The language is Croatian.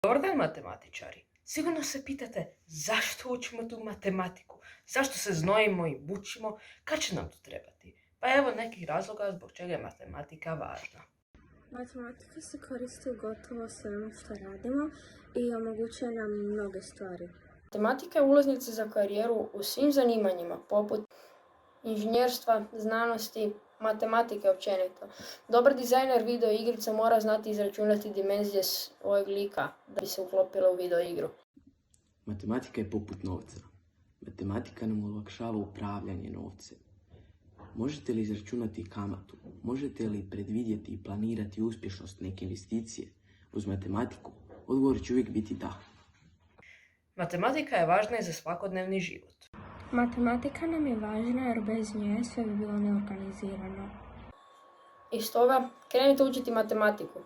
Dobar dan, matematičari. Sigurno se pitate zašto učimo tu matematiku, zašto se znojimo i mučimo, kad će nam to trebati? Pa evo nekih razloga zbog čega je matematika važna. Matematika se koristi u gotovo svemu što radimo i omogućuje nam mnoge stvari. Matematika je ulaznica za karijeru u svim zanimanjima, poput inženjerstva, znanosti, matematike općenito. Dobar dizajner video igrica mora znati izračunati dimenzije svojeg lika da bi se uklopila u video igru. Matematika je poput novca. Matematika nam olakšava upravljanje novcem. Možete li izračunati kamatu? Možete li predvidjeti i planirati uspješnost neke investicije? Uz matematiku odgovor će uvijek biti da. Matematika je važna i za svakodnevni život. Matematika nam je važna jer bez nje sve bi bilo neorganizirano. I stoga krenite učiti matematiku.